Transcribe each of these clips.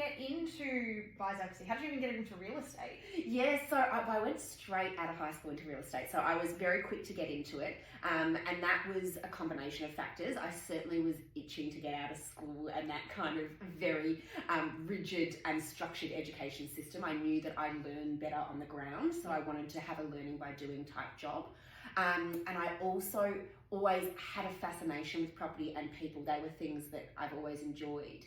get into buyer's advocacy? How did you even get into real estate? Yeah, so I went straight out of high school into real estate. So I was very quick to get into it. And that was a combination of factors. I certainly was itching to get out of school and that kind of very rigid and structured education system. I knew that I learned better on the ground. So I wanted to have a learning by doing type job. And I also always had a fascination with property and people. They were things that I've always enjoyed.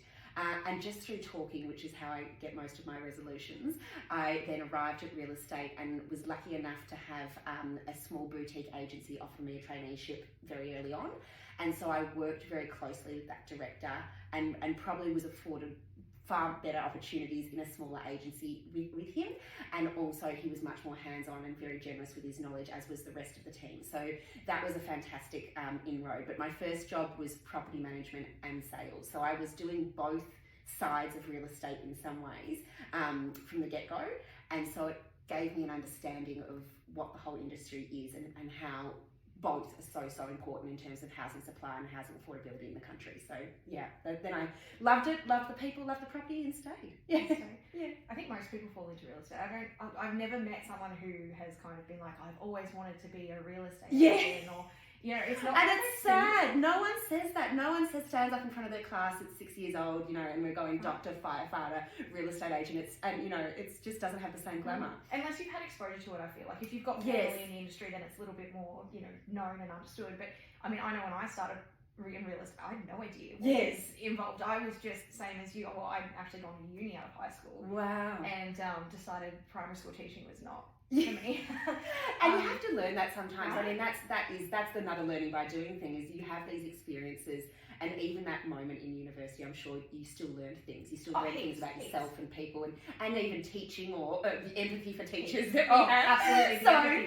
And just through talking, which is how I get most of my resolutions, I then arrived at real estate and was lucky enough to have a small boutique agency offer me a traineeship very early on. And so I worked very closely with that director and probably was afforded far better opportunities in a smaller agency with him. And also he was much more hands-on and very generous with his knowledge, as was the rest of the team. So that was a fantastic inroad. But my first job was property management and sales. So I was doing both sides of real estate in some ways from the get-go. And so it gave me an understanding of what the whole industry is and how both are so important in terms of housing supply and housing affordability in the country. So yeah, then I loved it, loved the people, loved the property, and stayed. Yeah, yeah. I think most people fall into real estate. I've never met someone who has kind of been like, I've always wanted to be a real estate agent, or it's not. And it's sad. No one says that. No one stands up in front of their class at 6 years old, and we're going doctor, firefighter, real estate agent. It just doesn't have the same glamour. Unless you've had exposure to it, I feel like if you've got family in the industry, then it's a little bit more, known and understood. But I mean, I know when I started in real estate, I had no idea what was involved. I was just same as you. Well, I'd actually gone to uni out of high school. Wow. And decided primary school teaching was not for me. And you have to learn that sometimes. Right. I mean, that's another learning by doing thing, is you have these experiences, and even that moment in university, I'm sure you still learned things. You still learn things about yourself and people, and even teaching, or the empathy for teachers that we have. Absolutely.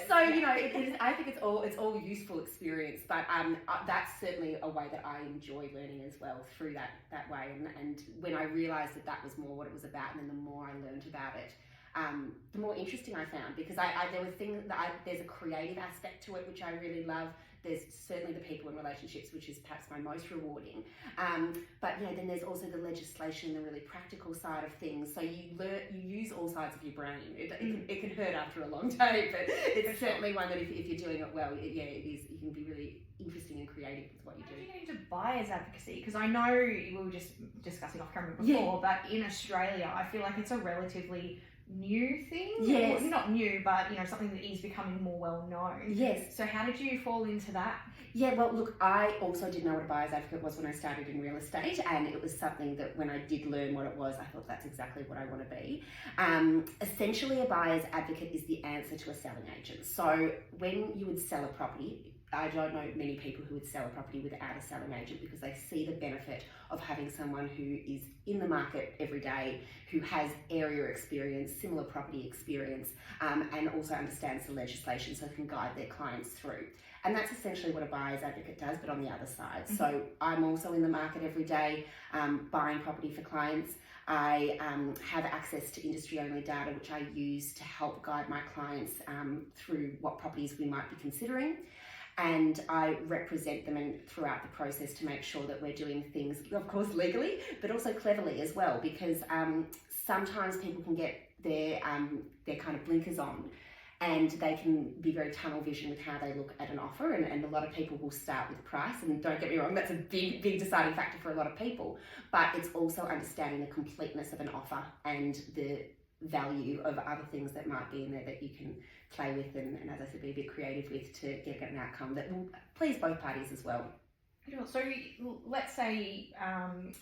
So I think it's all useful experience, but that's certainly a way that I enjoy learning as well, through that way. And when I realised that was more what it was about, and then the more I learned about it, the more interesting I found, because there were things there's a creative aspect to it which I really love. There's certainly the people and relationships, which is perhaps my most rewarding. But then there's also the legislation, the really practical side of things. So you use all sides of your brain. It can hurt after a long day, but it's certainly one that if you're doing it well, it is. You can be really interesting and creative with what you do. How do you get into buyer's advocacy? Because I know we were just discussing off camera before, but in Australia, I feel like it's a relatively new thing. Yes. Well, not new, but something that is becoming more well known. Yes. So how did you fall into that? Yeah, well, look, I also didn't know what a buyer's advocate was when I started in real estate, and it was something that when I did learn what it was, I thought that's exactly what I want to be. Essentially, a buyer's advocate is the answer to a selling agent. So when you would sell a property, I don't know many people who would sell a property without a selling agent, because they see the benefit of having someone who is in the market every day, who has area experience, similar property experience, and also understands the legislation, so can guide their clients through. And that's essentially what a buyer's advocate does, but on the other side. Mm-hmm. So I'm also in the market every day, buying property for clients. I have access to industry-only data, which I use to help guide my clients through what properties we might be considering. And I represent them throughout the process to make sure that we're doing things, of course, legally, but also cleverly as well, because sometimes people can get their kind of blinkers on, and they can be very tunnel vision with how they look at an offer, and a lot of people will start with price, and don't get me wrong, that's a big deciding factor for a lot of people, but it's also understanding the completeness of an offer and the value of other things that might be in there that you can play with and as I said, be a bit creative with to get an outcome that will please both parties as well. So let's say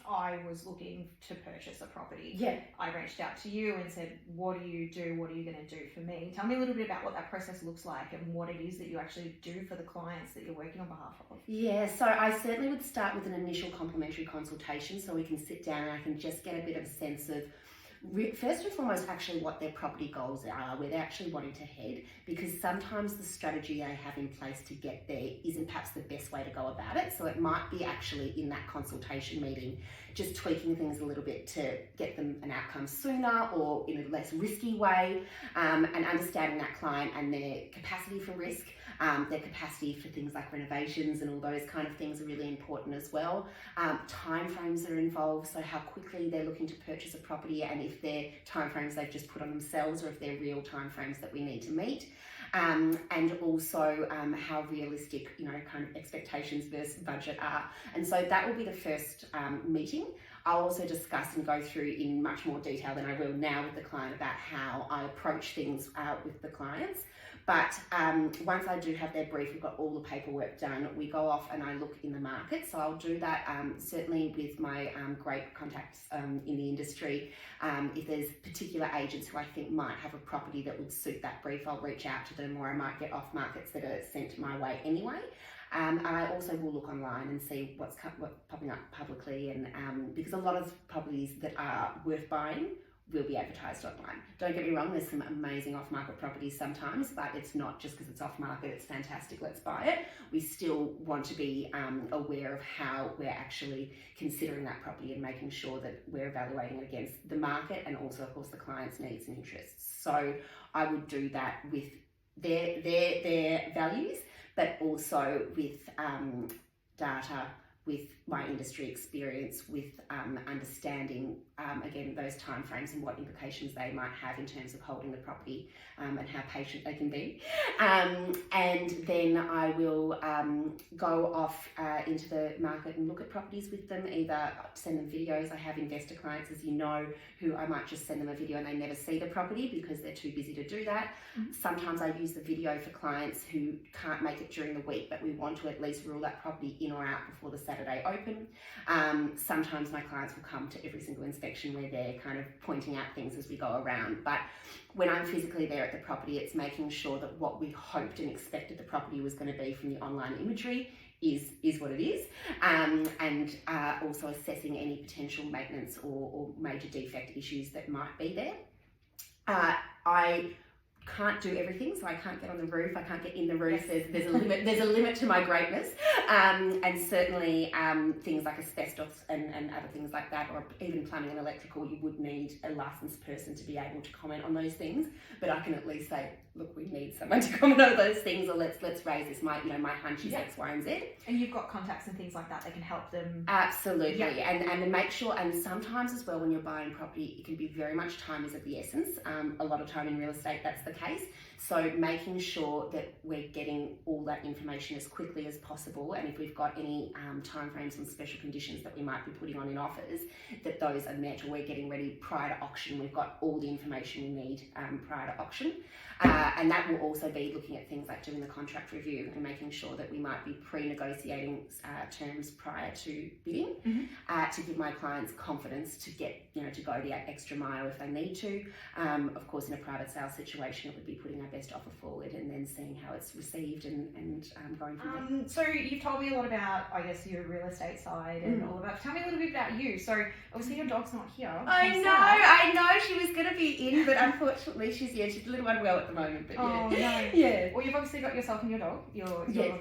I was looking to purchase a property. Yeah. I reached out to you and said, what do you do? What are you going to do for me? Tell me a little bit about what that process looks like and what it is that you actually do for the clients that you're working on behalf of. Yeah, so I certainly would start with an initial complimentary consultation, so we can sit down and I can just get a bit of a sense of first and foremost actually what their property goals are, where they're actually wanting to head, because sometimes the strategy they have in place to get there isn't perhaps the best way to go about it. So it might be actually in that consultation meeting just tweaking things a little bit to get them an outcome sooner or in a less risky way, and understanding that client and their capacity for risk, Their capacity for things like renovations and all those kind of things are really important as well. Timeframes are involved, so how quickly they're looking to purchase a property, and if they're timeframes they've just put on themselves or if they're real timeframes that we need to meet. And also how realistic, kind of expectations versus budget are. And so that will be the first meeting. I'll also discuss and go through in much more detail than I will now with the client about how I approach things with the clients. But once I do have their brief, we've got all the paperwork done, we go off and I look in the market. So I'll do that certainly with my great contacts in the industry. If there's particular agents who I think might have a property that would suit that brief, I'll reach out to them, or I might get off markets that are sent my way anyway. And I also will look online and see what's popping up publicly, and because a lot of properties that are worth buying will be advertised online. Don't get me wrong, there's some amazing off-market properties sometimes, but it's not just because it's off-market, it's fantastic, let's buy it. We still want to be aware of how we're actually considering that property and making sure that we're evaluating it against the market and also, of course, the client's needs and interests. So I would do that with their values, but also with data, with my industry experience, with understanding, again, those timeframes and what implications they might have in terms of holding the property and how patient they can be. And then I will go off into the market and look at properties with them, either send them videos. I have investor clients, as you know, who I might just send them a video and they never see the property because they're too busy to do that. Mm-hmm. Sometimes I use the video for clients who can't make it during the week, but we want to at least rule that property in or out before the Saturday open. Sometimes my clients will come to every single inspection where they're kind of pointing out things as we go around. But when I'm physically there at the property, it's making sure that what we hoped and expected the property was going to be from the online imagery is what it is, and also assessing any potential maintenance or major defect issues that might be there. I can't do everything, so I can't get on the roof, I can't get in the roof. Yes. There's a limit to my greatness, and certainly things like asbestos and other things like that, or even plumbing and electrical, you would need a licensed person to be able to comment on those things. But I can at least say, look, we need someone to comment on those things, or let's raise this. My hunch is X, Y, and Z. And you've got contacts and things like that can help them. Absolutely, and make sure. And sometimes as well, when you're buying property, it can be very much time is of the essence. A lot of time in real estate, that's the case. So making sure that we're getting all that information as quickly as possible, and if we've got any timeframes and special conditions that we might be putting on in offers, that those are met, or we're getting ready prior to auction. We've got all the information we need prior to auction. And that will also be looking at things like doing the contract review and making sure that we might be pre-negotiating terms prior to bidding, to give my clients confidence to get, to go the extra mile if they need to. Of course, in a private sale situation, it would be putting our best offer forward and then seeing how it's received and going from there. So you've told me a lot about, I guess, your real estate side and all of that. Tell me a little bit about you. So obviously your dog's not here. I know. She was going to be in, but unfortunately she's a little unwell at the moment. But no. Yeah. Well, you've obviously got yourself and your dog, your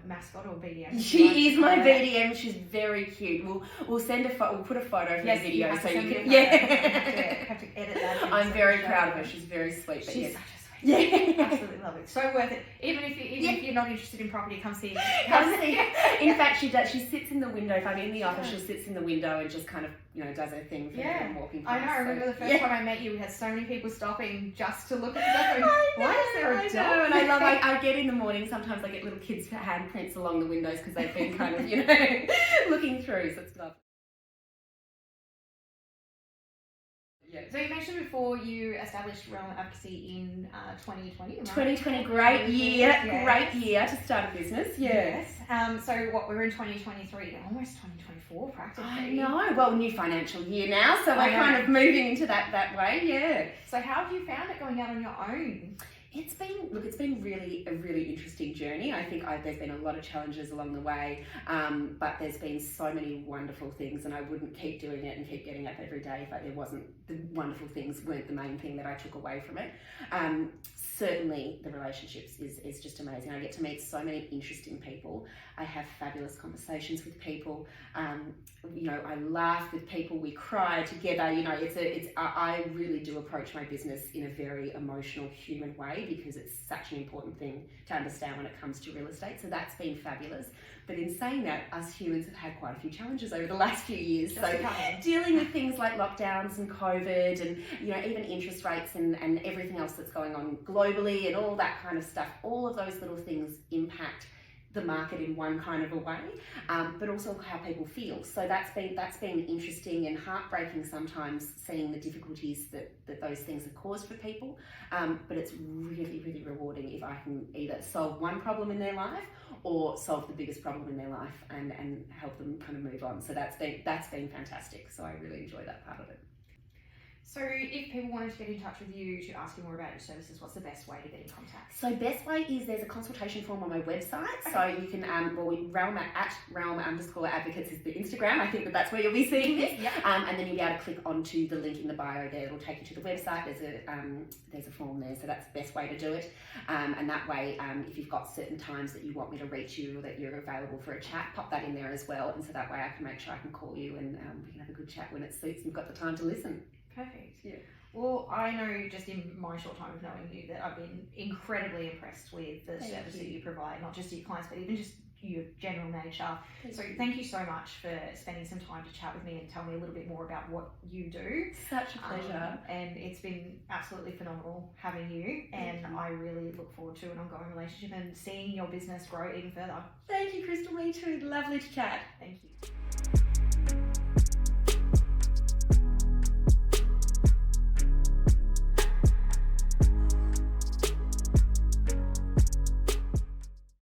mascot or BDM. She is my BDM. She's very cute. We'll send we'll put a photo of the video so you can. Have to edit that. I'm very proud of her. She's very sweet. But she's such a sweet. Yeah, absolutely love it. So worth it. Even if you're not interested in property, come see. In fact, she does. She sits in the window. If I'm in the office, she sits in the window and just kind of does her thing for me walking past. I know. I remember the first time I met you, we had so many people stopping just to look at stuff. Why is there a dog? And I love. I get in the morning. Sometimes I get little kids' handprints along the windows because they've been kind of looking through. So it's lovely. Yeah. So you mentioned before you established Relevant Advocacy in 2020. 2020, great year, yes. Great year to start a business. Yes. So we're in 2023, almost 2024 practically. I know. Well, new financial year now, so we're kind of moving into that way. Yeah. So how have you found it going out on your own? It's been really a really interesting journey. I think there's been a lot of challenges along the way, but there's been so many wonderful things, and I wouldn't keep doing it and keep getting up every day if there wasn't the wonderful things weren't the main thing that I took away from it. Certainly the relationships is just amazing. I get to meet so many interesting people. I have fabulous conversations with people. I laugh with people. We cry together. I really do approach my business in a very emotional, human way. way, because it's such an important thing to understand when it comes to real estate. So that's been fabulous. But in saying that, us humans have had quite a few challenges over the last few years. So dealing with things like lockdowns and COVID and, you know, even interest rates and everything else that's going on globally and all that kind of stuff, all of those little things impact the market in one kind of a way, but also how people feel. So that's been interesting and heartbreaking sometimes, seeing the difficulties that those things have caused for people. But it's really, really rewarding if I can either solve one problem in their life or solve the biggest problem in their life and help them kind of move on. So that's been fantastic. So I really enjoy that part of it. So if people wanted to get in touch with you to ask you more about your services, what's the best way to get in contact? So best way is there's a consultation form on my website. Okay. So you can, Realm @Realm_Advocates is the Instagram. I think that's where you'll be seeing this. Yep. And then you'll be able to click onto the link in the bio there. It'll take you to the website. There's a form there. So that's the best way to do it. And that way, if you've got certain times that you want me to reach you or that you're available for a chat, pop that in there as well. And so that way I can make sure I can call you and we can have a good chat when it suits and you've got the time to listen. Perfect. Yeah. Well, I know just in my short time of knowing you that I've been incredibly impressed with the service that you provide, not just to your clients, but even just your general nature. Thank you so much for spending some time to chat with me and tell me a little bit more about what you do. Such a pleasure. And it's been absolutely phenomenal having you. And I really look forward to an ongoing relationship and seeing your business grow even further. Thank you, Crystal. Me too. Lovely to chat. Thank you.